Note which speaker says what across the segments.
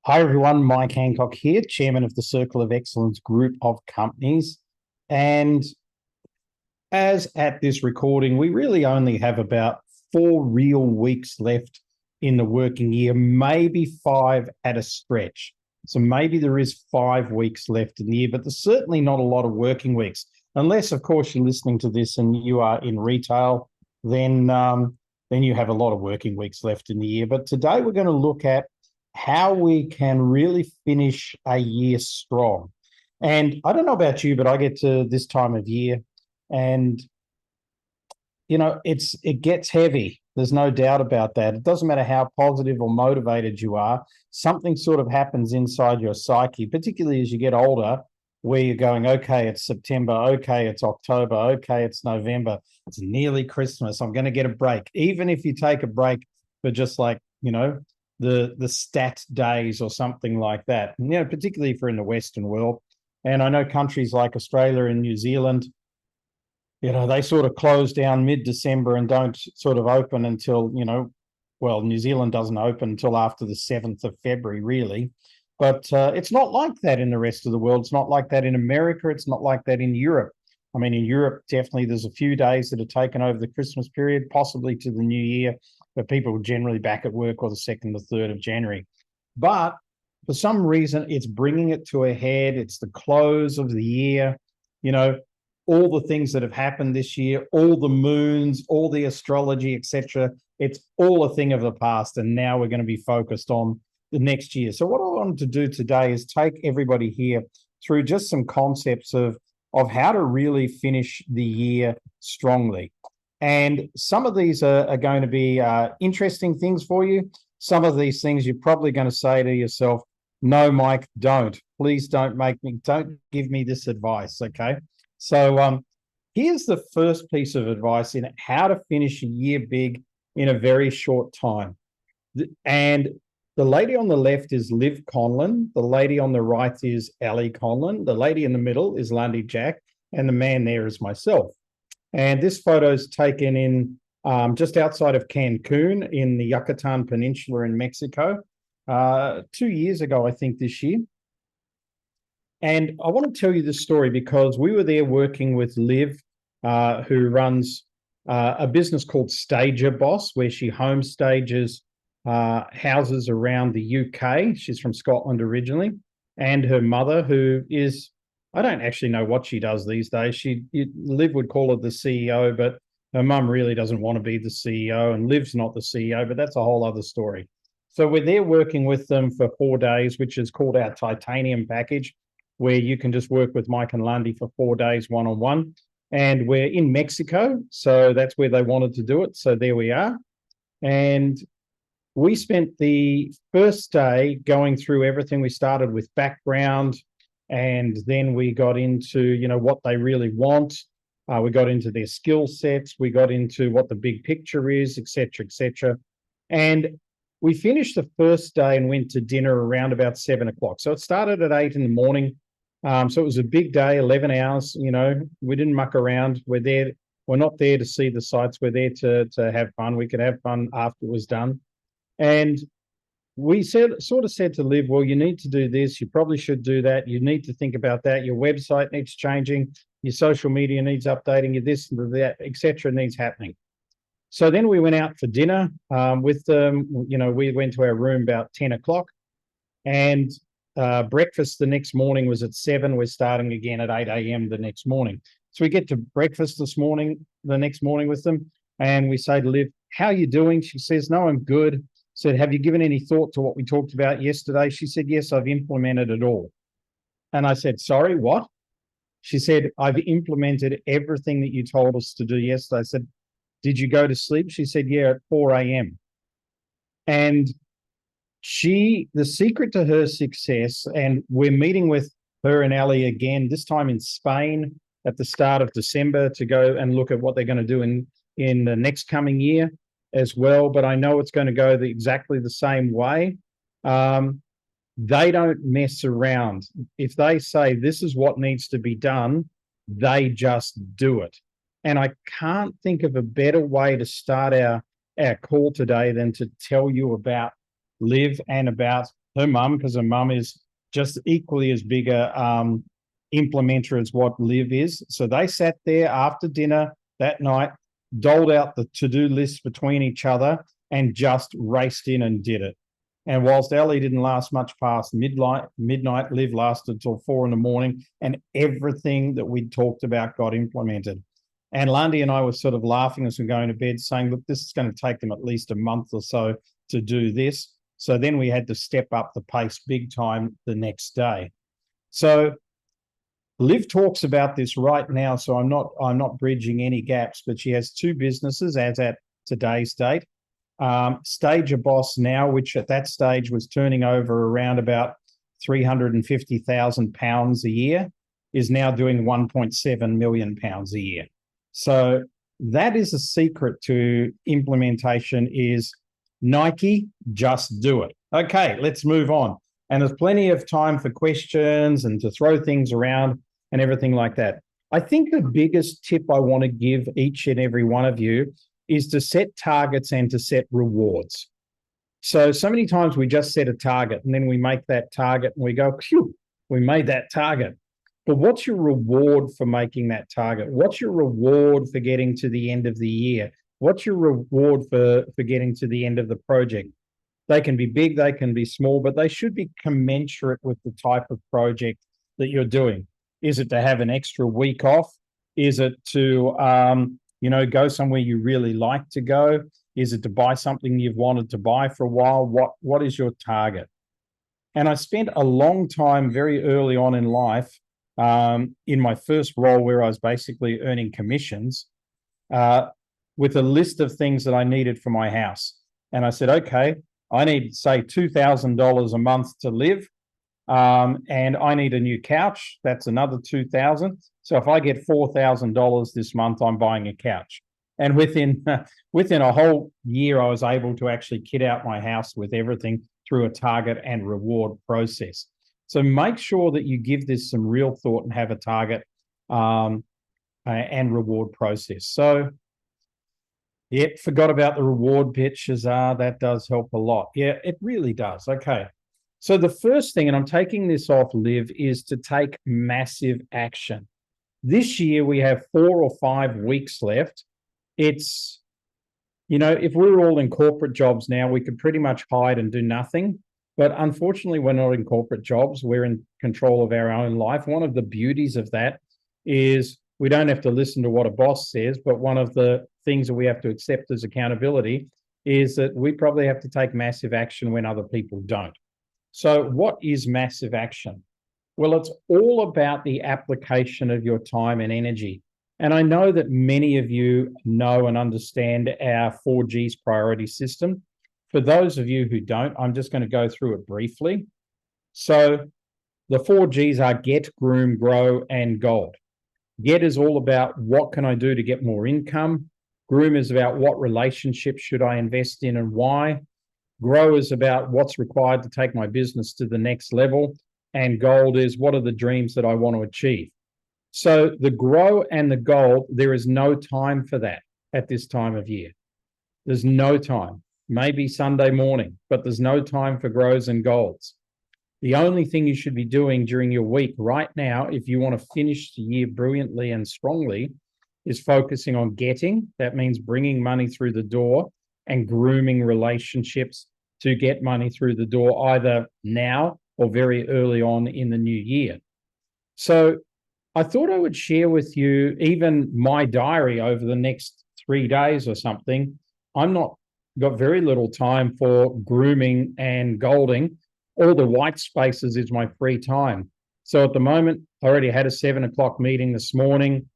Speaker 1: Hi everyone, Mike Handcock here, Chairman of the Circle of Excellence Group of Companies. And as at this recording, we really only have about 4 real weeks left in the working year, maybe 5 at a stretch. So maybe there is 5 weeks left in the year, but there's certainly not a lot of working weeks. Unless, of course, you're listening to this and you are in retail, then you have a lot of working weeks left in the year. But today we're going to look at how we can really finish a year strong. And I don't know about you, but I get to this time of year and it gets heavy. There's no doubt about that. It doesn't matter how positive or motivated you are. Something sort of happens inside your psyche, particularly as you get older, where you're going, okay, it's September, okay, it's October, okay, it's November, it's nearly Christmas. I'm going to get a break. Even if you take a break for just like, the stat days or something like that, particularly if you're in the Western world. And I know countries like Australia and New Zealand, they sort of close down mid-December and don't sort of open until, New Zealand doesn't open until after the 7th of February, really. But it's not like that in the rest of the world. It's not like that in America. It's not like that in Europe. I mean, in Europe, definitely there's a few days that are taken over the Christmas period, possibly to the New Year, but people are generally back at work or the 2nd or 3rd of January. But for some reason, it's bringing it to a head. It's the close of the year. All the things that have happened this year, all the moons, all the astrology, etc. It's all a thing of the past, and now we're going to be focused on the next year. So what I wanted to do today is take everybody here through just some concepts of how to really finish the year strongly. And some of these are going to be interesting things for you. Some of these things you're probably going to say to yourself, no, Mike, don't. Please don't give me this advice, okay? So here's the first piece of advice in how to finish a year big in a very short time. And the lady on the left is Liv Conlon. The lady on the right is Ali Conlon. The lady in the middle is Lundy Jack. And the man there is myself. And this photo is taken in just outside of Cancun in the Yucatan Peninsula in Mexico 2 years ago, I think, this year. And I want to tell you this story because we were there working with Liv, who runs a business called Stager Boss, where she home stages houses around the UK. She's from Scotland originally. And her mother, who is, I don't actually know what she does these days. Liv would call her the CEO, but her mum really doesn't want to be the CEO, and Liv's not the CEO, but that's a whole other story. So we're there working with them for 4 days, which is called our titanium package, where you can just work with Mike and Lundy for 4 days one-on-one. And we're in Mexico, so that's where they wanted to do it. So there we are. And we spent the first day going through everything. We started with background, and then we got into, what they really want. We got into their skill sets. We got into what the big picture is, et cetera, et cetera. And we finished the first day and went to dinner around about 7 o'clock. So it started at 8 in the morning. So it was a big day, 11 hours. We didn't muck around. We're there. We're not there to see the sights. We're there to have fun. We could have fun after it was done. And we sort of said to Liv, well, you need to do this. You probably should do that. You need to think about that. Your website needs changing. Your social media needs updating. Your this and that, et cetera, needs happening. So then we went out for dinner with them. We went to our room about 10 o'clock. And breakfast the next morning was at 7. We're starting again at 8 a.m. the next morning. So we get to breakfast the next morning with them. And we say to Liv, how are you doing? She says, no, I'm good. Said, have you given any thought to what we talked about yesterday? She said, yes, I've implemented it all. And I said, sorry, what? She said, I've implemented everything that you told us to do yesterday. I said, did you go to sleep? She said, yeah, at 4 a.m. And the secret to her success, and we're meeting with her and Ali again, this time in Spain at the start of December to go and look at what they're going to do in the next coming year as well, but I know it's going to go exactly the same way. They don't mess around. If they say this is what needs to be done, they just do it. And I can't think of a better way to start our call today than to tell you about Liv and about her mum, because her mum is just equally as big a implementer as what Liv is. So they sat there after dinner that night, doled out the to-do list between each other, and just raced in and did it. And whilst Ellie didn't last much past midnight, Liv lasted till 4 a.m, and everything that we'd talked about got implemented. And Lundy and I were sort of laughing as we were going to bed, saying, look, this is going to take them at least a month or so to do this. So then we had to step up the pace big time the next day. So Liv talks about this right now, so I'm not bridging any gaps, but she has 2 businesses as at today's date. Stage a Boss now, which at that stage was turning over around about £350,000 a year, is now doing £1.7 million a year. So that is a secret to implementation, is Nike, just do it. Okay, let's move on. And there's plenty of time for questions and to throw things around and everything like that. I think the biggest tip I want to give each and every one of you is to set targets and to set rewards. So many times we just set a target and then we make that target and we go, phew, we made that target. But what's your reward for making that target? What's your reward for getting to the end of the year? What's your reward for getting to the end of the project? They can be big, they can be small, but they should be commensurate with the type of project that you're doing. Is it to have an extra week off? Is it to go somewhere you really like to go? Is it to buy something you've wanted to buy for a while? What is your target? And I spent a long time very early on in life, in my first role where I was basically earning commissions, with a list of things that I needed for my house. And I said, okay, I need, say, $2,000 a month to live. And I need a new couch. That's another $2,000. So if I get $4,000 this month, I'm buying a couch. And within a whole year, I was able to actually kit out my house with everything through a target and reward process. So make sure that you give this some real thought and have a target and reward process. So, yeah, forgot about the reward bit, Shazar. That does help a lot. Yeah, it really does. Okay. So the first thing, and I'm taking this off Liv, is to take massive action. This year, we have 4 or 5 weeks left. It's, if we were all in corporate jobs now, we could pretty much hide and do nothing. But unfortunately, we're not in corporate jobs. We're in control of our own life. One of the beauties of that is we don't have to listen to what a boss says, but one of the things that we have to accept as accountability is that we probably have to take massive action when other people don't. So what is massive action? Well, it's all about the application of your time and energy. And I know that many of you know and understand our 4Gs priority system. For those of you who don't, I'm just going to go through it briefly. So the 4Gs are get, groom, grow, and gold. Get is all about what can I do to get more income. Groom is about what relationships should I invest in and why. Grow is about what's required to take my business to the next level. And gold is what are the dreams that I want to achieve. So the grow and the gold, there is no time for that at this time of year. There's no time. Maybe Sunday morning, but there's no time for grows and golds. The only thing you should be doing during your week right now, if you want to finish the year brilliantly and strongly, is focusing on getting. That means bringing money through the door and grooming relationships to get money through the door, either now or very early on in the new year. So I thought I would share with you even my diary over the next 3 days or something. I'm not got very little time for grooming and golding. All the white spaces is my free time. So at the moment, I already had a 7 o'clock meeting this morning,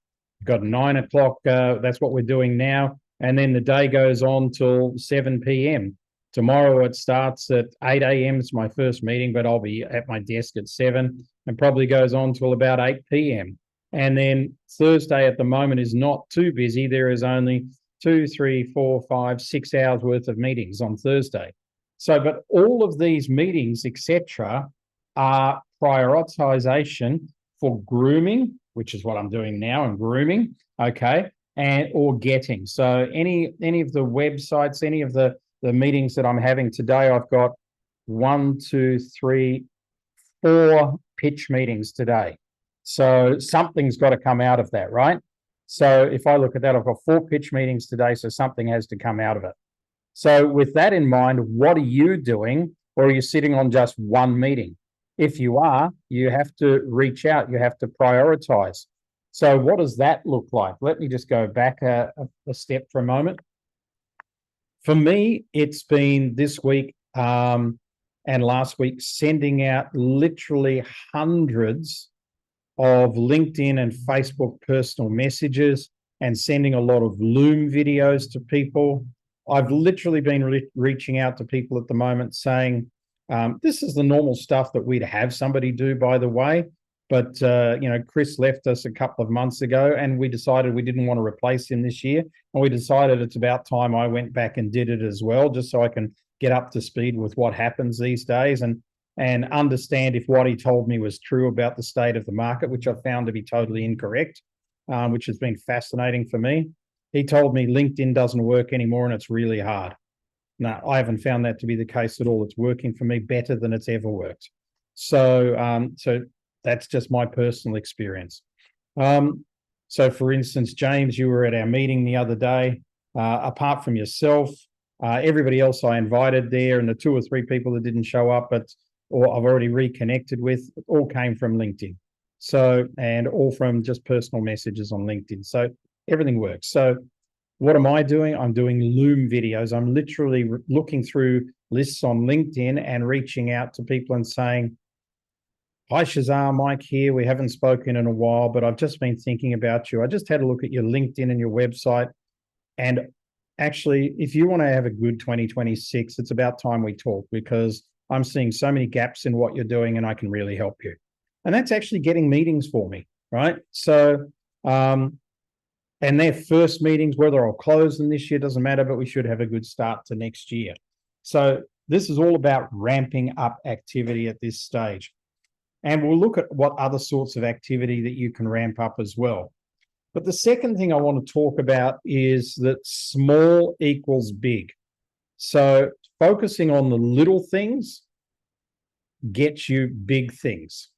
Speaker 1: got 9 o'clock. That's what we're doing now. And then the day goes on till 7 p.m. Tomorrow it starts at 8 a.m. It's my first meeting, but I'll be at my desk at 7 and probably goes on till about 8 p.m. And then Thursday at the moment is not too busy. There is only 2, 3, 4, 5, 6 hours worth of meetings on Thursday. So, but all of these meetings, etc., are prioritization for grooming, which is what I'm doing now, and grooming, okay, and or getting. So any of the websites, any of the meetings that I'm having today, I've got one, two, three, 4 pitch meetings today. So something's got to come out of that, right? So if I look at that, I've got 4 pitch meetings today, so something has to come out of it. So with that in mind, what are you doing? Or are you sitting on just one meeting? If you are, you have to reach out, you have to prioritize. So what does that look like? Let me just go back a step for a moment. For me, it's been this week and last week sending out literally hundreds of LinkedIn and Facebook personal messages and sending a lot of Loom videos to people. I've literally been reaching out to people at the moment saying, this is the normal stuff that we'd have somebody do, by the way. But, Chris left us a couple of months ago and we decided we didn't want to replace him this year. And we decided it's about time I went back and did it as well, just so I can get up to speed with what happens these days and understand if what he told me was true about the state of the market, which I found to be totally incorrect, which has been fascinating for me. He told me LinkedIn doesn't work anymore and it's really hard. No, I haven't found that to be the case at all. It's working for me better than it's ever worked. So that's just my personal experience. So for instance, James, you were at our meeting the other day. Apart from yourself, everybody else I invited there and the 2 or 3 people that didn't show up, or I've already reconnected with, all came from LinkedIn. So, and all from just personal messages on LinkedIn. So everything works. So what am I doing? I'm doing Loom videos. I'm literally looking through lists on LinkedIn and reaching out to people and saying, hi, Shazar, Mike here. We haven't spoken in a while, but I've just been thinking about you. I just had a look at your LinkedIn and your website. And actually, if you want to have a good 2026, it's about time we talk, because I'm seeing so many gaps in what you're doing and I can really help you. And that's actually getting meetings for me, right? So, and their first meetings, whether I'll close them this year, doesn't matter, but we should have a good start to next year. So this is all about ramping up activity at this stage. And we'll look at what other sorts of activity that you can ramp up as well. But the second thing I want to talk about is that small equals big. So focusing on the little things gets you big things.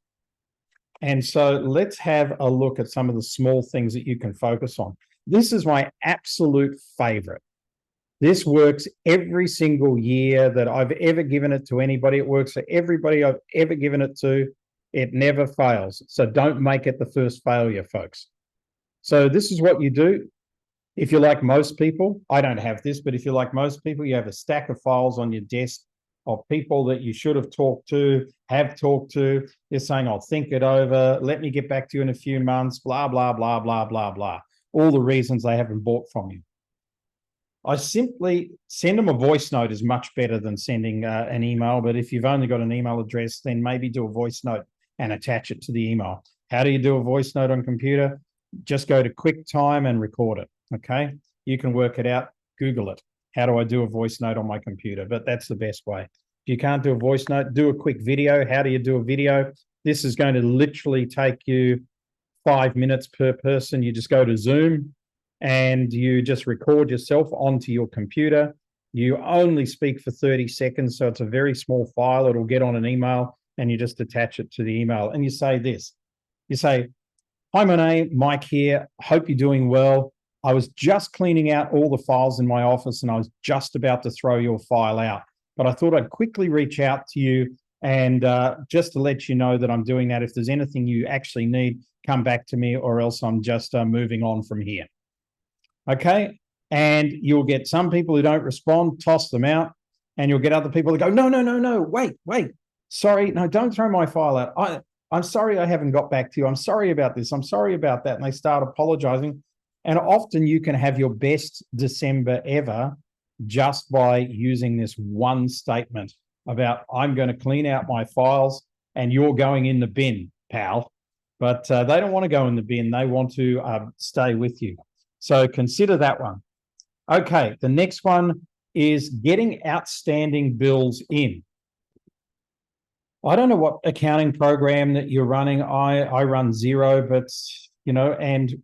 Speaker 1: And so let's have a look at some of the small things that you can focus on. This is my absolute favorite. This works every single year that I've ever given it to anybody. It works for everybody I've ever given it to. It never fails. So don't make it the first failure, folks. So this is what you do. If you're like most people, I don't have this, but if you're like most people, you have a stack of files on your desk of people that you should have talked to, have talked to. You're saying, I'll think it over. Let me get back to you in a few months, blah, blah, blah, blah, blah, blah. All the reasons they haven't bought from you. I simply send them a voice note is much better than sending an email. But if you've only got an email address, then maybe do a voice note and attach it to the email. How do you do a voice note on computer? Just go to QuickTime and record it, okay? You can work it out, Google it. How do I do a voice note on my computer? But that's the best way. If you can't do a voice note, do a quick video. How do you do a video? This is going to literally take you 5 minutes per person. You just go to Zoom and you just record yourself onto your computer. You only speak for 30 seconds, so it's a very small file. It'll get on an email and you just attach it to the email. And you say this. You say, hi, Monet, Mike here. Hope you're doing well. I was just cleaning out all the files in my office and I was just about to throw your file out. But I thought I'd quickly reach out to you and just to let you know that I'm doing that. If there's anything you actually need, come back to me, or else I'm just moving on from here. Okay? And you'll get some people who don't respond, toss them out, and you'll get other people that go, no, wait. Sorry, no, don't throw my file out. I'm sorry I haven't got back to you. I'm sorry about this. I'm sorry about that. And they start apologizing. And often you can have your best December ever just by using this one statement about, I'm going to clean out my files and you're going in the bin, pal. But they don't want to go in the bin. They want to stay with you. So consider that one. Okay, the next one is getting outstanding bills in. I don't know what accounting program that you're running. I run Xero, but, and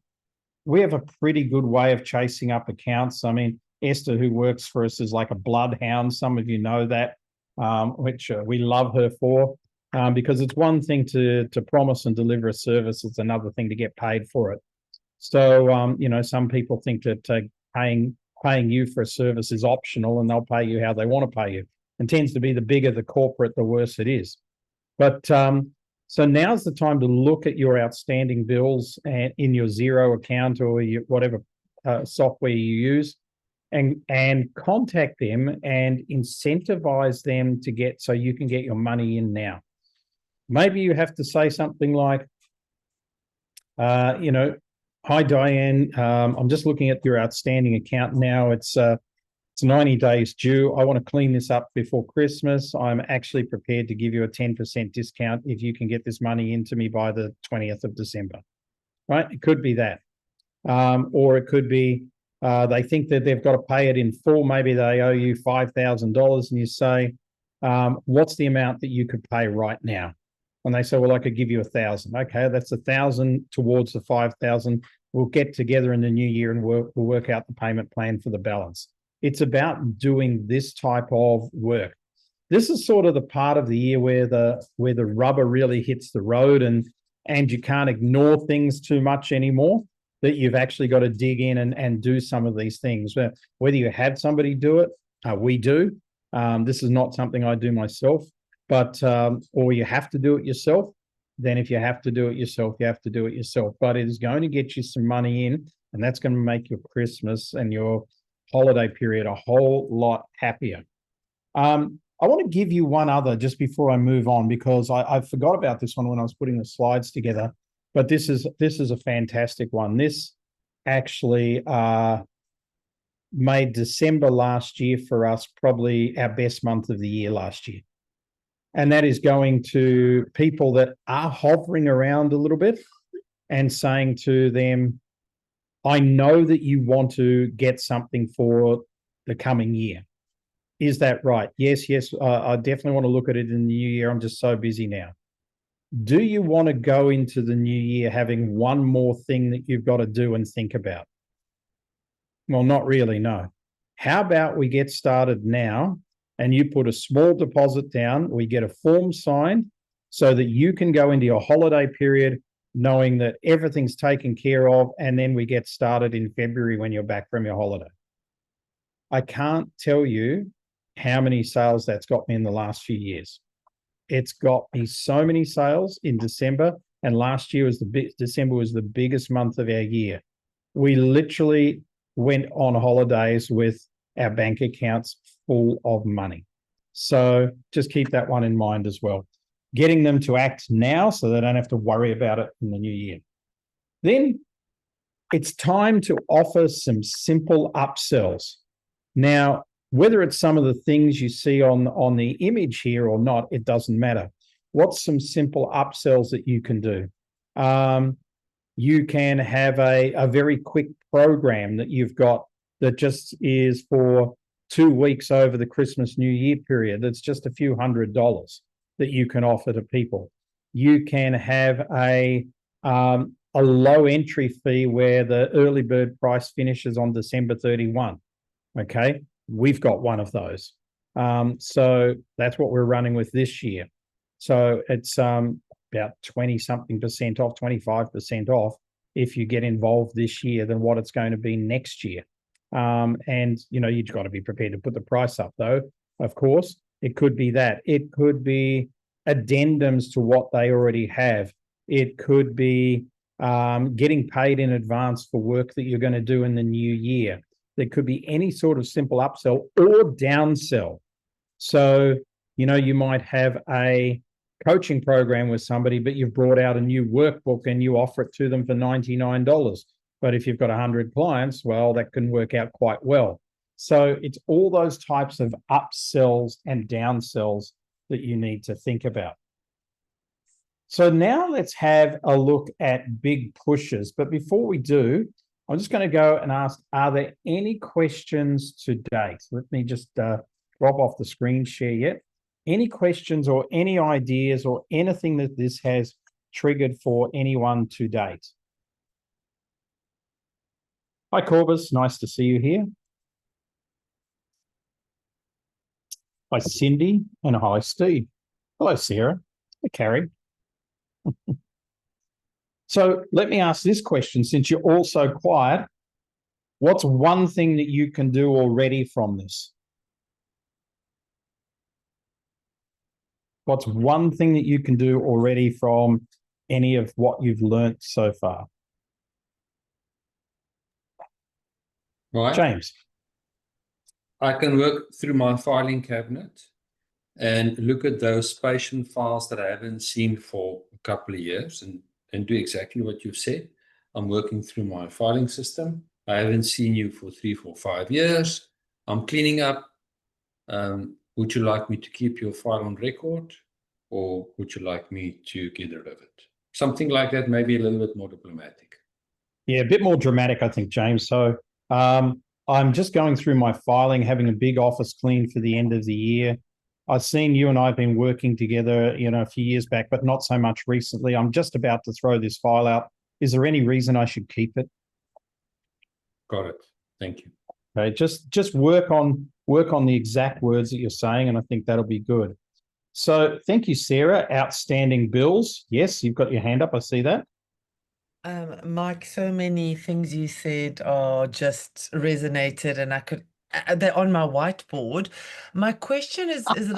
Speaker 1: we have a pretty good way of chasing up accounts. I mean, Esther, who works for us, is like a bloodhound. Some of you know that. which we love her for, because it's one thing to promise and deliver a service. It's another thing to get paid for it. So, some people think that paying you for a service is optional and they'll pay you how they want to pay you. And tends to be the bigger the corporate, the worse it is. But so now's the time to look at your outstanding bills and in your Xero account or your whatever software you use, and contact them and incentivize them to get so you can get your money in now. Maybe you have to say something like, hi Diane, I'm just looking at your outstanding account now. It's 90 days due. I want to clean this up before Christmas. I'm actually prepared to give you a 10% discount if you can get this money into me by the 20th of December. Right? It could be that. Or it could be they think that they've got to pay it in full. Maybe they owe you $5,000 and you say, what's the amount that you could pay right now? And they say, well, I could give you 1,000. Okay, that's 1,000 towards the 5,000. We'll get together in the new year and we'll work out the payment plan for the balance. It's about doing this type of work. This is sort of the part of the year where the rubber really hits the road and you can't ignore things too much anymore, that you've actually got to dig in and do some of these things. Whether you have somebody do it, we do. This is not something I do myself, but or you have to do it yourself. Then if you have to do it yourself, you have to do it yourself. But it is going to get you some money in, and that's going to make your Christmas and your holiday period a whole lot happier. I want to give you one other just before I move on, because I forgot about this one when I was putting the slides together, but this is a fantastic one. This actually made December last year for us probably our best month of the year last year. And that is going to people that are hovering around a little bit and saying to them, I know that you want to get something for the coming year. Is that right? Yes. I definitely want to look at it in the new year. I'm just so busy now. Do you want to go into the new year having one more thing that you've got to do and think about? Well, not really, no. How about we get started now and you put a small deposit down, we get a form signed so that you can go into your holiday period knowing that everything's taken care of, and then we get started in February when you're back from your holiday. I can't tell you how many sales that's got me in the last few years. It's got me so many sales in December, and last year December was the biggest month of our year. We literally went on holidays with our bank accounts full of money. So just keep that one in mind as well. Getting them to act now so they don't have to worry about it in the new year. Then it's time to offer some simple upsells. Now, whether it's some of the things you see on the image here or not, it doesn't matter. What's some simple upsells that you can do? You can have a very quick program that you've got that just is for 2 weeks over the Christmas New Year period. That's just a few $100s that you can offer to people. You can have a low entry fee where the early bird price finishes on December 31. Okay, we've got one of those. So that's what we're running with this year. So it's about 20-something% off, 25% off if you get involved this year than what it's going to be next year. And, you've got to be prepared to put the price up, though, of course. It could be that. It could be addendums to what they already have. It could be getting paid in advance for work that you're going to do in the new year. There could be any sort of simple upsell or downsell. So, you might have a coaching program with somebody, but you've brought out a new workbook and you offer it to them for $99. But if you've got 100 clients, well, that can work out quite well. So it's all those types of upsells and downsells that you need to think about. So now let's have a look at big pushes. But before we do, I'm just going to go and ask, are there any questions to date? Let me just drop off the screen share yet. Any questions or any ideas or anything that this has triggered for anyone to date? Hi, Corbus. Nice to see you here. Hi, Cindy, and hi, Steve. Hello, Sarah. Hi, Carrie. So let me ask this question, since you're all so quiet, what's one thing that you can do already from this? What's one thing that you can do already from any of what you've learnt so far?
Speaker 2: Right.
Speaker 1: James.
Speaker 2: I can work through my filing cabinet and look at those patient files that I haven't seen for a couple of years and do exactly what you've said. I'm working through my filing system. I haven't seen you for 3, 4, 5 years. I'm cleaning up. Would you like me to keep your file on record, or would you like me to get rid of it? Something like that, maybe a little bit more diplomatic.
Speaker 1: Yeah, a bit more dramatic, I think, James. So I'm just going through my filing, having a big office clean for the end of the year. I've seen you and I have been working together, a few years back, but not so much recently. I'm just about to throw this file out. Is there any reason I should keep it?
Speaker 2: Got it. Thank you.
Speaker 1: Okay, just work on the exact words that you're saying, and I think that'll be good. So thank you, Sarah. Outstanding bills. Yes, you've got your hand up. I see that.
Speaker 3: Mike, so many things you said are just resonated, and they're on my whiteboard. My question is is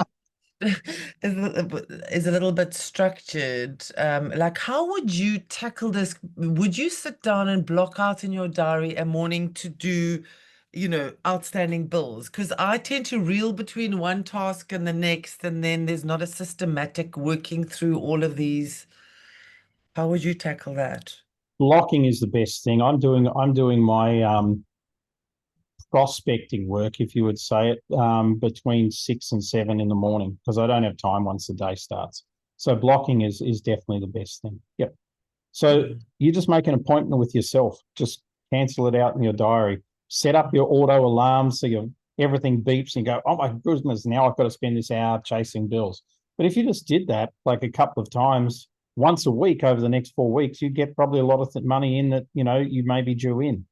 Speaker 3: a little bit structured. Like, how would you tackle this? Would you sit down and block out in your diary a morning to do, outstanding bills? Because I tend to reel between one task and the next, and then there's not a systematic working through all of these. How would you tackle that?
Speaker 1: Blocking is the best thing. I'm doing my prospecting work, if you would say it, between 6 and 7 in the morning, because I don't have time once the day starts. So blocking is definitely the best thing. Yep. So you just make an appointment with yourself. Just cancel it out in your diary. Set up your auto alarm so everything beeps and you go, oh my goodness, now I've got to spend this hour chasing bills. But if you just did that like a couple of times once a week over the next 4 weeks, you'd get probably a lot of money in that, you may be due in.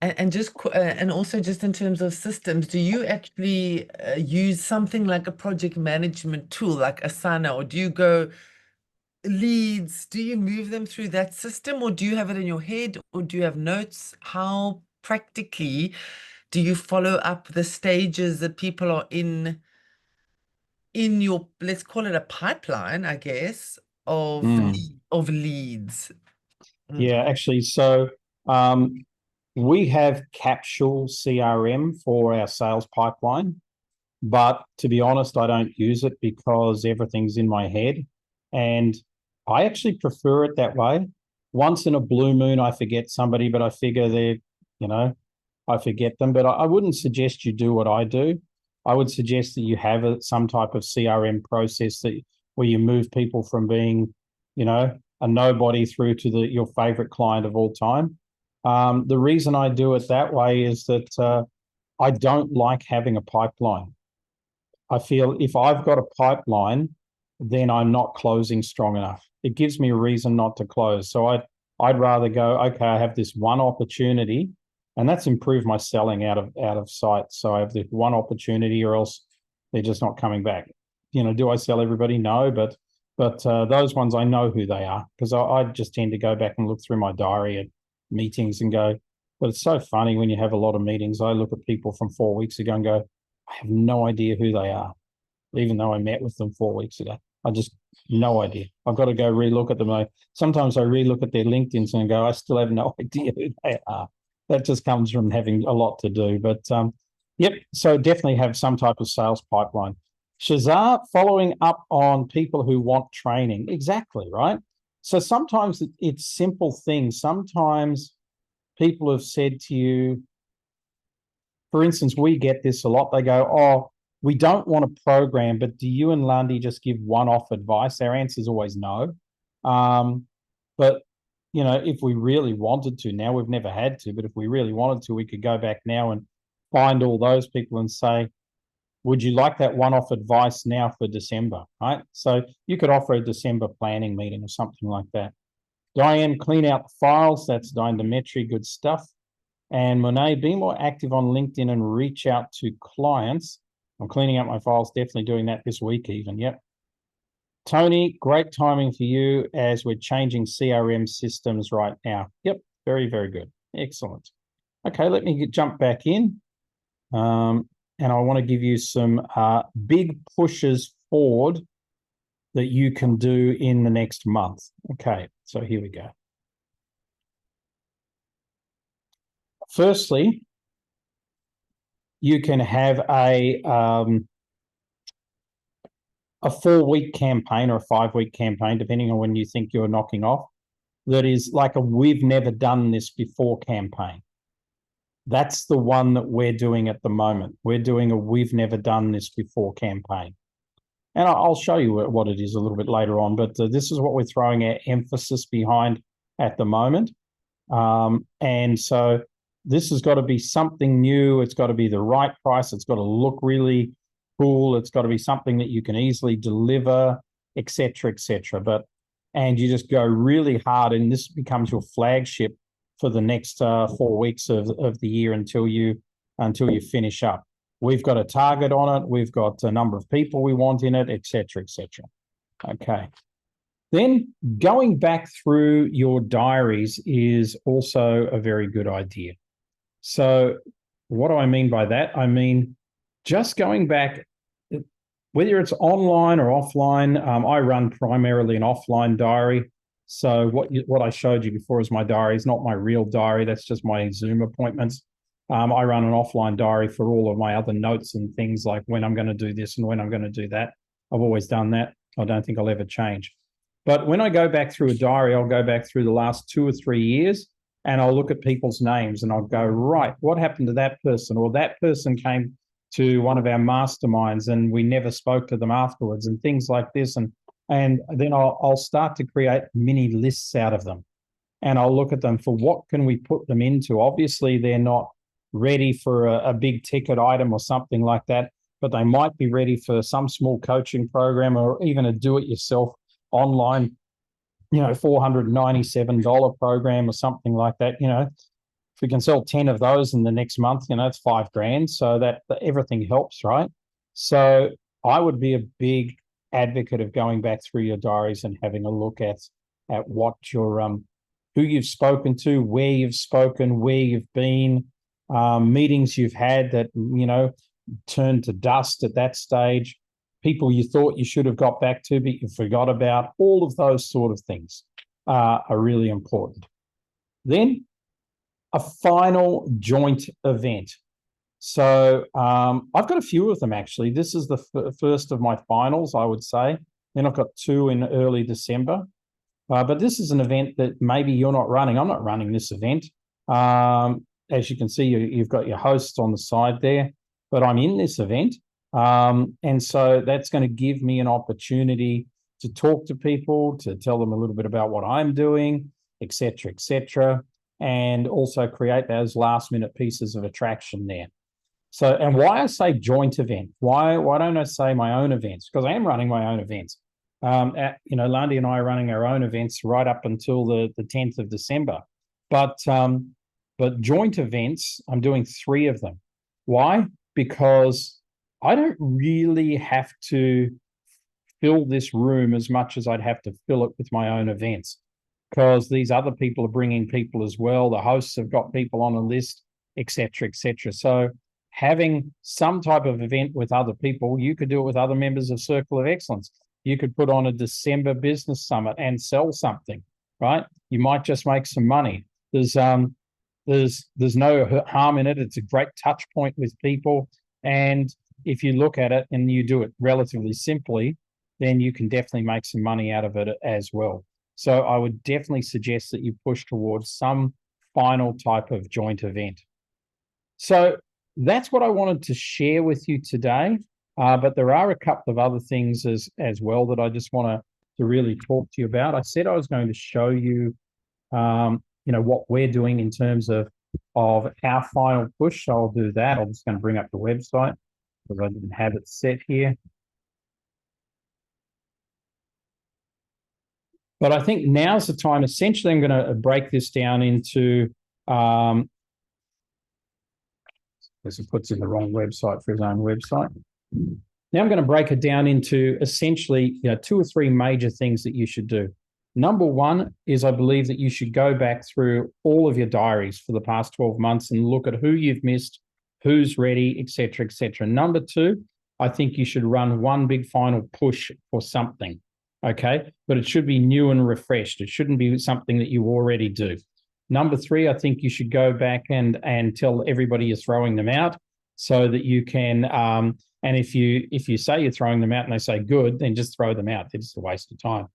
Speaker 3: And also just in terms of systems, do you actually use something like a project management tool like Asana, or do you go leads? Do you move them through that system, or do you have it in your head, or do you have notes? How practically do you follow up the stages that people are in your, let's call it a pipeline, I guess, of leads?
Speaker 1: Yeah, actually, so we have Capsule CRM for our sales pipeline, but to be honest, I don't use it because everything's in my head, and I actually prefer it that way. Once in a blue moon, I forget somebody, but I figure I forget them. But I wouldn't suggest you do what I do. I would suggest that you have some type of CRM process where you move people from being, a nobody through to your favorite client of all time. The reason I do it that way is that I don't like having a pipeline. I feel if I've got a pipeline, then I'm not closing strong enough. It gives me a reason not to close. So I'd rather go, okay, I have this one opportunity, and that's improved my selling out of sight. So I have this one opportunity, or else they're just not coming back. Do I sell everybody? No, but those ones I know who they are, because I just tend to go back and look through my diary at meetings and go. But it's so funny when you have a lot of meetings. I look at people from 4 weeks ago and go, I have no idea who they are, even though I met with them 4 weeks ago. I just no idea. I've got to go relook at them. Sometimes I relook at their LinkedIns and go, I still have no idea who they are. That just comes from having a lot to do. But yep, so definitely have some type of sales pipeline. Shazar, following up on people who want training. Exactly, right? So sometimes it's simple things. Sometimes people have said to you, for instance, we get this a lot. They go, oh, we don't want a program, but do you and Lundy just give one-off advice? Our answer is always no. But, if we really wanted to, now we've never had to, but if we really wanted to, we could go back now and find all those people and say, would you like that one-off advice now for December, right? So you could offer a December planning meeting or something like that. Diane, clean out the files. That's Diane Demetri, good stuff. And Monet, be more active on LinkedIn and reach out to clients. I'm cleaning up my files, definitely doing that this week even. Yep. Tony, great timing for you as we're changing CRM systems right now. Yep, very, very good. Excellent. Okay, let me jump back in. And I want to give you some big pushes forward that you can do in the next month. Okay, so here we go. Firstly, you can have a 4-week campaign or a 5-week campaign, depending on when you think you're knocking off, that is like a we've never done this before campaign. That's the one that we're doing at the moment. We're doing a we've never done this before campaign. And I'll show you what it is a little bit later on, but this is what we're throwing our emphasis behind at the moment. And so this has got to be something new. It's got to be the right price. It's got to look really cool. It's got to be something that you can easily deliver, et cetera, et cetera. And you just go really hard, and this becomes your flagship for the next 4 weeks of the year until you finish up. We've got a target on it. We've got a number of people we want in it, et cetera, et cetera. Okay. Then going back through your diaries is also a very good idea. So what do I mean by that? I mean, just going back, whether it's online or offline, I run primarily an offline diary. So what I showed you before is my diary. It's not my real diary. That's just my Zoom appointments. I run an offline diary for all of my other notes and things like when I'm going to do this and when I'm going to do that. I've always done that. I don't think I'll ever change. But when I go back through a diary, I'll go back through the last 2 or 3 years and I'll look at people's names and I'll go, right, what happened to that person? Or that person came to one of our masterminds and we never spoke to them afterwards and things like this. And then I'll start to create mini lists out of them. And I'll look at them for what can we put them into. Obviously, they're not ready for a big ticket item or something like that, but they might be ready for some small coaching program or even a do-it-yourself online, $497 program or something like that. If we can sell 10 of those in the next month, it's $5,000. So that everything helps, right? So I would be a big advocate of going back through your diaries and having a look at what your who you've spoken to, where you've spoken, where you've been, meetings you've had that turned to dust at that stage, people you thought you should have got back to but you forgot about. All of those sort of things are really important. Then a final joint event. So I've got a few of them, actually. This is the first of my finals, I would say. Then I've got 2 in early December. But this is an event that maybe you're not running. I'm not running this event. As you can see, you've got your hosts on the side there, but I'm in this event. And so that's going to give me an opportunity to talk to people, to tell them a little bit about what I'm doing, et cetera, and also create those last minute pieces of attraction there. So, and why I say joint event, why don't I say my own events? Because I am running my own events. Landy and I are running our own events right up until the 10th of December. But joint events, I'm doing 3 of them. Why? Because I don't really have to fill this room as much as I'd have to fill it with my own events, because these other people are bringing people as well. The hosts have got people on a list, et cetera, et cetera. So having some type of event with other people, you could do it with other members of Circle of Excellence. You could put on a December business summit and sell something, right? You might just make some money. There's no harm in it. It's a great touch point with people. And if you look at it and you do it relatively simply, then you can definitely make some money out of it as well. So I would definitely suggest that you push towards some final type of joint event. So that's what I wanted to share with you today. But there are a couple of other things as well that I just want to really talk to you about. I said I was going to show you, what we're doing in terms of our final push. So I'll do that. I'm just going to bring up the website because I didn't have it set here. But I think now's the time. Essentially, I'm going to break this down into, as it puts in the wrong website for his own website. Now I'm going to break it down into essentially, 2 or 3 major things that you should do. Number one is I believe that you should go back through all of your diaries for the past 12 months and look at who you've missed, who's ready, et cetera, et cetera. Number two, I think you should run one big final push for something, okay? But it should be new and refreshed. It shouldn't be something that you already do. Number three, I think you should go back and tell everybody you're throwing them out so that you can, and if you say you're throwing them out and they say good, then just throw them out. It's just a waste of time.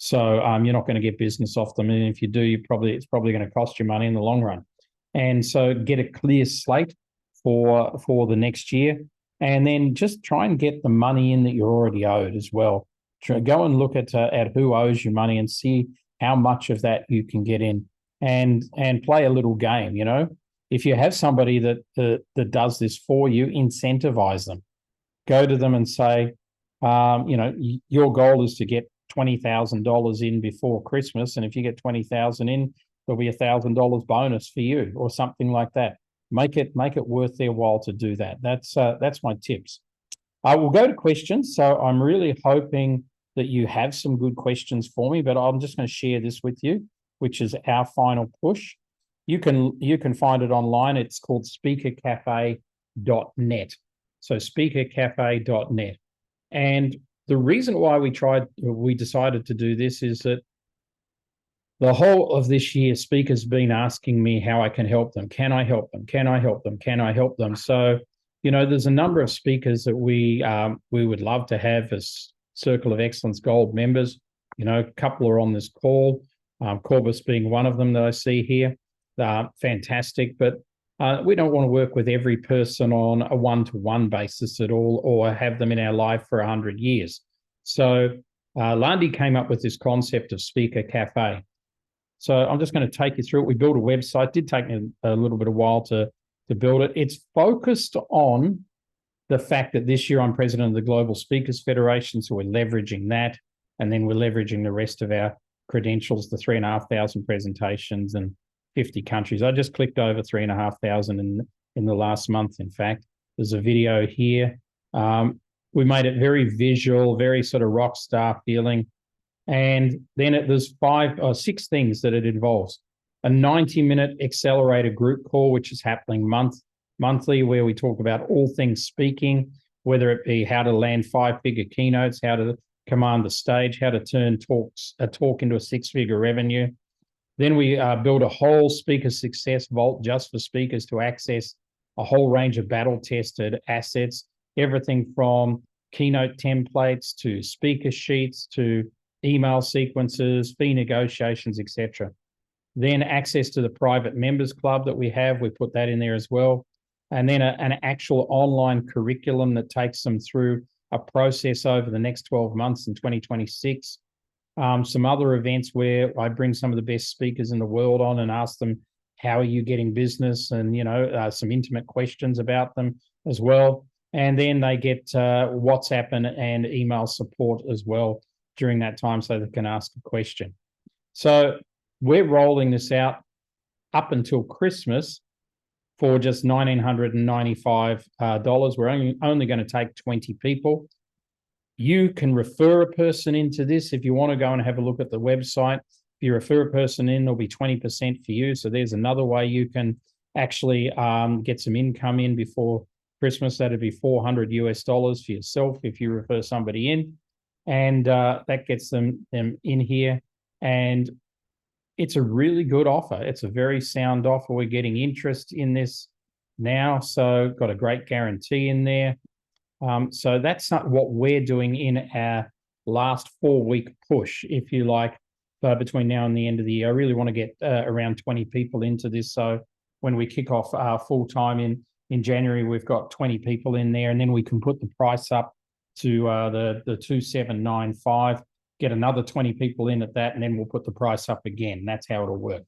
Speaker 1: So you're not going to get business off them, and if you do, it's probably going to cost you money in the long run. And so get a clear slate for the next year, and then just try and get the money in that you're already owed as well. Go and look at who owes you money and see how much of that you can get in, and play a little game. If you have somebody that does this for you, incentivize them. Go to them and say, your goal is to get $20,000 in before Christmas, and if you get 20,000 in, there'll be $1,000 bonus for you, or something like that. Make it worth their while to do that. That's my tips. I will go to questions. So I'm really hoping that you have some good questions for me, but I'm just going to share this with you, which is our final push. You can find it online. It's called speakercafe.net. So speakercafe.net. And the reason why we decided to do this is that the whole of this year, speakers have been asking me how I can help them. Can I help them? Can I help them? Can I help them? So, there's a number of speakers that we would love to have as Circle of Excellence Gold members. A couple are on this call, Corbus being one of them that I see here. Fantastic. But we don't want to work with every person on a one-to-one basis at all, or have them in our life for 100 years. So Landi came up with this concept of Speaker Cafe. So I'm just going to take you through it. We built a website. It did take me a little bit of while to build it. It's focused on the fact that this year I'm president of the Global Speakers Federation, so we're leveraging that, and then we're leveraging the rest of our credentials, the 3,500 presentations and 50 countries. I just clicked over 3,500 in the last month. In fact, there's a video here. We made it very visual, very sort of rock star feeling. And then there's 5 or 6 things that it involves. A 90-minute accelerator group call, which is happening monthly, where we talk about all things speaking, whether it be how to land 5-figure keynotes, how to command the stage, how to turn a talk into a 6-figure revenue. Then we build a whole speaker success vault just for speakers to access a whole range of battle-tested assets, everything from keynote templates to speaker sheets to email sequences, fee negotiations, etc. Then access to the private members club that we have, we put that in there as well. And then an actual online curriculum that takes them through a process over the next 12 months in 2026. Some other events where I bring some of the best speakers in the world on and ask them, how are you getting business? And, some intimate questions about them as well. And then they get WhatsApp and email support as well during that time, so they can ask a question. So we're rolling this out up until Christmas for just $1,995. We're only going to take 20 people. You can refer a person into this. If you want to go and have a look at the website, if you refer a person in, there'll be 20% for you. So there's another way you can actually get some income in before Christmas. That'd be $400 for yourself if you refer somebody in. And that gets them in here. And it's a really good offer. It's a very sound offer. We're getting interest in this now. So got a great guarantee in there. So that's not what we're doing in our last 4-week push, if you like, between now and the end of the year. I really want to get around 20 people into this. So when we kick off full time in January, we've got 20 people in there, and then we can put the price up to the 2,795, get another 20 people in at that, and then we'll put the price up again. That's how it'll work.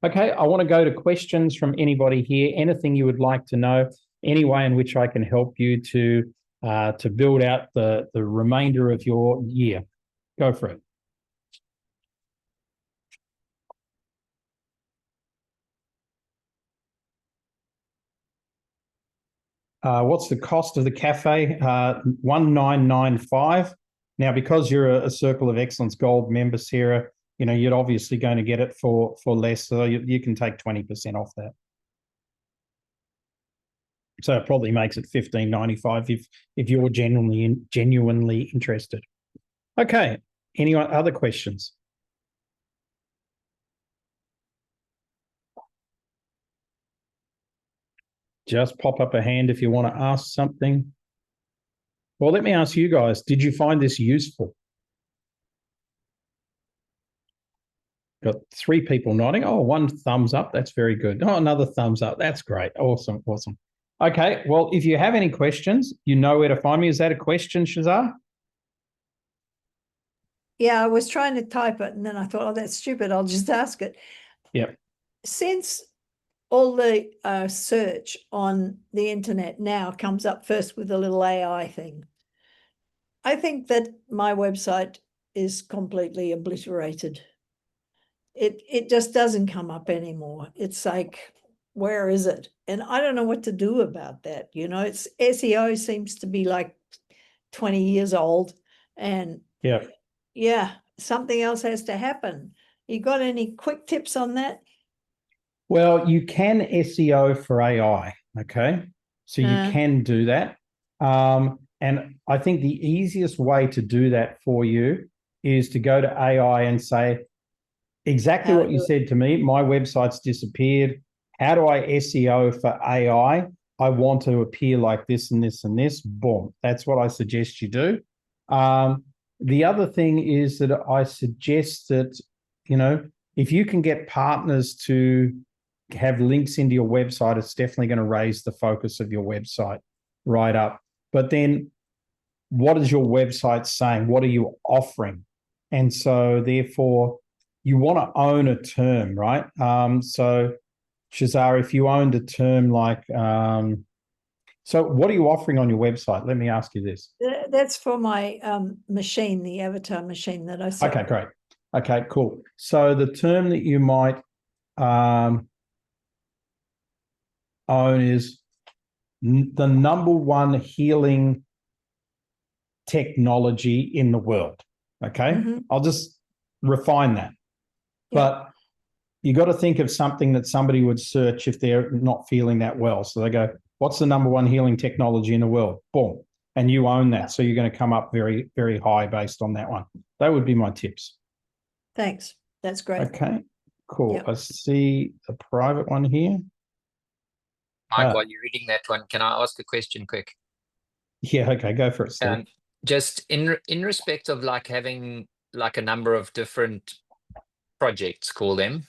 Speaker 1: Okay, I want to go to questions from anybody here. Anything you would like to know, any way in which I can help you to build out the remainder of your year. Go for it. What's the cost of the cafe? 1995. Now, because you're a Circle of Excellence Gold member, Sarah, you know, you're obviously going to get it for less. So you can take 20% off that. So it probably makes it $15.95 if you're genuinely interested. Okay. Any other questions? Just pop up a hand if you want to ask something. Well, let me ask you guys, did you find this useful? Got 3 people nodding. Oh, 1 thumbs up. That's very good. Oh, another thumbs up. That's great. Awesome. Awesome. Okay. Well, if you have any questions, you know where to find me. Is that a question, Shazar?
Speaker 4: Yeah, I was trying to type it and then I thought, oh, that's stupid. I'll just ask it.
Speaker 1: Yep.
Speaker 4: Since all the search on the internet now comes up first with a little AI thing, I think that my website is completely obliterated. It just doesn't come up anymore. It's like, where is it? And I don't know what to do about that. You know, it's SEO seems to be like 20 years old, and yeah, something else has to happen. You got any quick tips on that?
Speaker 1: Well, you can SEO for AI, okay? So you can do that. And I think the easiest way to do that for you is to go to AI and say exactly what you said to me. My website's disappeared. How do I SEO for AI? I want to appear like this and this and this. Boom. That's what I suggest you do. The other thing is that I suggest that, you know, if you can get partners to have links into your website, it's definitely going to raise the focus of your website right up. But then what is your website saying? What are you offering? And so therefore you want to own a term, right? So Shazar, if you owned a term like, so what are you offering on your website? Let me ask you this.
Speaker 4: That's for my machine, the avatar machine that I sell.
Speaker 1: Okay, great. Okay, cool. So the term that you might own is the #1 healing technology in the world. Okay. I'll just refine that. But you got to think of something that somebody would search if they're not feeling that well. So they go, what's the #1 healing technology in the world? Boom. And you own that. So you're going to come up very, very high based on that one. That would be my tips.
Speaker 4: Thanks. That's great.
Speaker 1: Okay, cool. I see a private one here.
Speaker 5: Mike, while you're reading that one, can I ask a question quick?
Speaker 1: Yeah, okay, go for it, Steve.
Speaker 5: Just in respect of like having like a number of different projects, call them,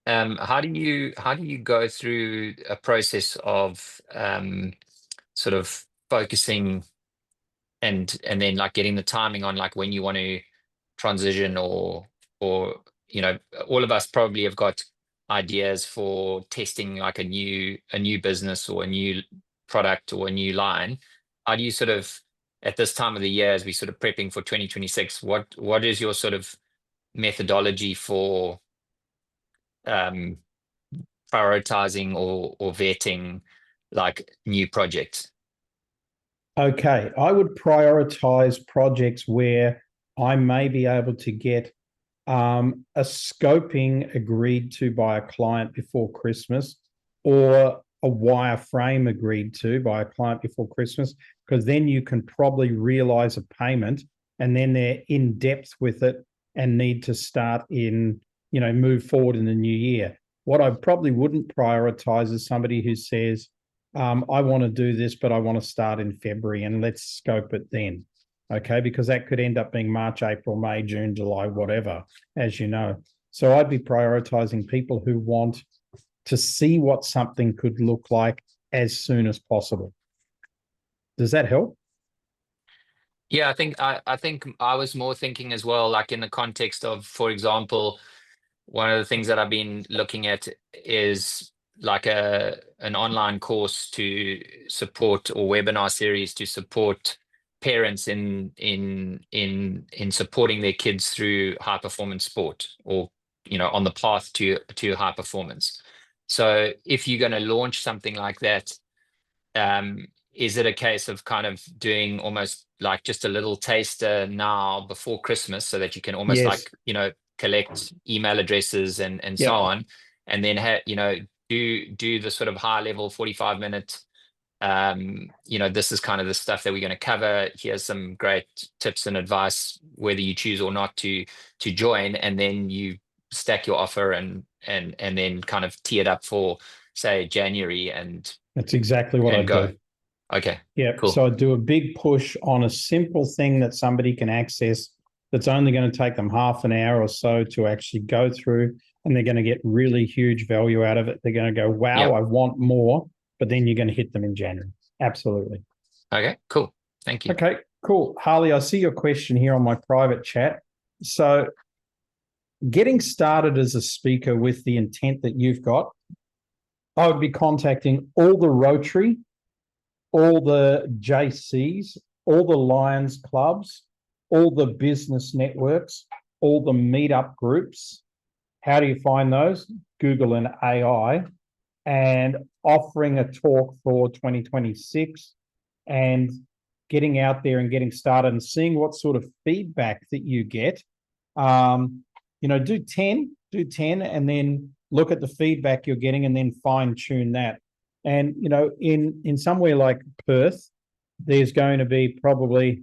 Speaker 5: how do you go through a process of sort of focusing and then like getting the timing on like when you want to transition or you know, all of us probably have got ideas for testing like a new business or a new product or a new line. How do you sort of, at this time of the year, as we sort of prepping for 2026, what is your sort of methodology for prioritizing or vetting like new projects?
Speaker 1: Okay, I would prioritize projects where I may be able to get a scoping agreed to by a client before Christmas, or a wireframe agreed to by a client before Christmas, because then you can probably realize a payment and then they're in depth with it and need to start in, you know, move forward in the new year. What I probably wouldn't prioritize is somebody who says, I want to do this, but I want to start in February and let's scope it then. Okay, because that could end up being March, April, May, June, July, whatever, as you know. So I'd be prioritizing people who want to see what something could look like as soon as possible. Does that help?
Speaker 5: Yeah, I think I was more thinking as well, like in the context of, for example, one of the things that I've been looking at is like an online course to support, or webinar series to support parents in supporting their kids through high performance sport, or you know, on the path to high performance. So if you're going to launch something like that, is it a case of kind of doing almost like just a little taster now before Christmas so that you can almost
Speaker 1: Yes.
Speaker 5: like, you know, collect email addresses and
Speaker 1: Yep.
Speaker 5: so on, and then you know, do the sort of high level 45-minute, you know, this is kind of the stuff that we're going to cover. Here's some great tips and advice, whether you choose or not to join, and then you stack your offer and then kind of tee it up for, say, January and
Speaker 1: That's exactly what I
Speaker 5: go.
Speaker 1: do.
Speaker 5: Okay.
Speaker 1: Yeah.
Speaker 5: Cool.
Speaker 1: So I do a big push on a simple thing that somebody can access that's only going to take them half an hour or so to actually go through, and they're going to get really huge value out of it. They're going to go, wow,
Speaker 5: Yep.
Speaker 1: I want more, but then you're going to hit them in January. Absolutely.
Speaker 5: Okay, cool. Thank you.
Speaker 1: Okay, cool. Harley, I see your question here on my private chat. So getting started as a speaker with the intent that you've got, I would be contacting all the Rotary, all the JCs, all the Lions clubs, all the business networks, all the meetup groups. How do you find those? Google and AI, and offering a talk for 2026 and getting out there and getting started and seeing what sort of feedback that you get. You know, do 10 and then look at the feedback you're getting and then fine tune that. And, you know, in somewhere like Perth, there's going to be probably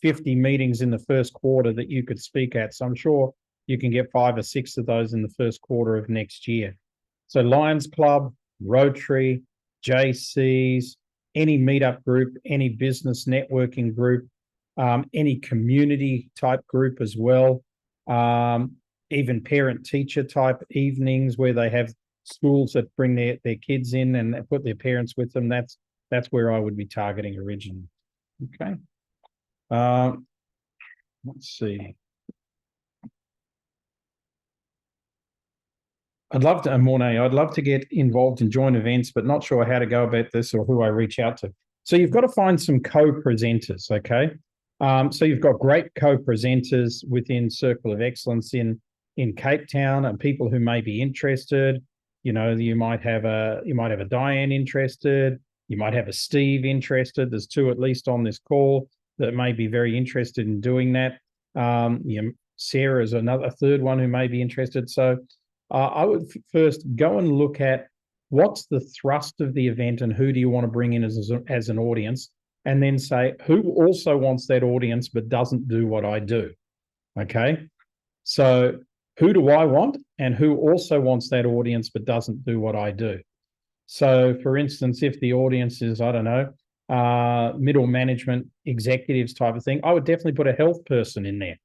Speaker 1: 50 meetings in the first quarter that you could speak at. So I'm sure you can get 5 or 6 of those in the first quarter of next year. So Lions Club, Rotary, JCs, any meetup group, any business networking group, any community type group as well, even parent-teacher type evenings where they have schools that bring their kids in and put their parents with them. That's where I would be targeting originally. Okay. Let's see. I'd love to get involved in joint events, but not sure how to go about this or who I reach out to. So you've got to find some co-presenters, okay? So you've got great co-presenters within Circle of Excellence in Cape Town, and people who may be interested. You know, you might have a Diane interested, you might have a Steve interested. There's 2 at least on this call that may be very interested in doing that. You know, Sarah is a third one who may be interested. So I would first go and look at what's the thrust of the event and who do you want to bring in as an audience, and then say who also wants that audience but doesn't do what I do. Okay, so who do I want and who also wants that audience but doesn't do what I do. So for instance, if the audience is, I don't know, middle management executives type of thing, I would definitely put a health person in there.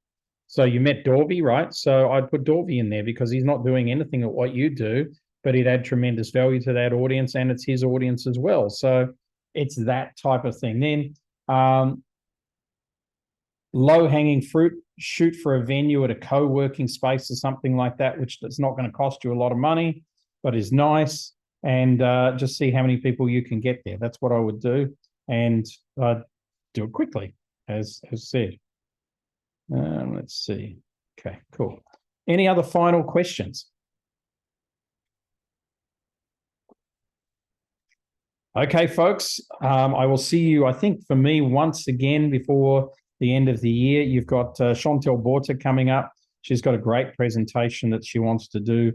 Speaker 1: So you met Dorvey, right? So I'd put Dorvey in there because he's not doing anything at what you do, but he'd add tremendous value to that audience, and it's his audience as well. So it's that type of thing. Then low-hanging fruit, shoot for a venue at a co-working space or something like that, which is not going to cost you a lot of money, but is nice, and just see how many people you can get there. That's what I would do, and do it quickly, as said. Let's see. Okay, cool. Any other final questions? Okay, folks, I will see you, I think, for me, once again before the end of the year. You've got Chantel Borta coming up. She's got a great presentation that she wants to do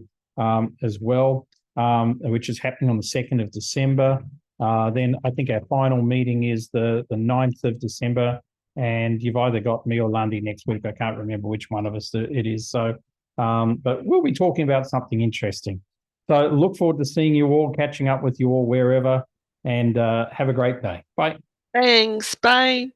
Speaker 1: as well, which is happening on the 2nd of December. Then I think our final meeting is the 9th of December. And you've either got me or Lundy next week. I can't remember which one of us it is. So, but we'll be talking about something interesting. So look forward to seeing you all, catching up with you all wherever, and have a great day. Bye.
Speaker 6: Thanks. Bye.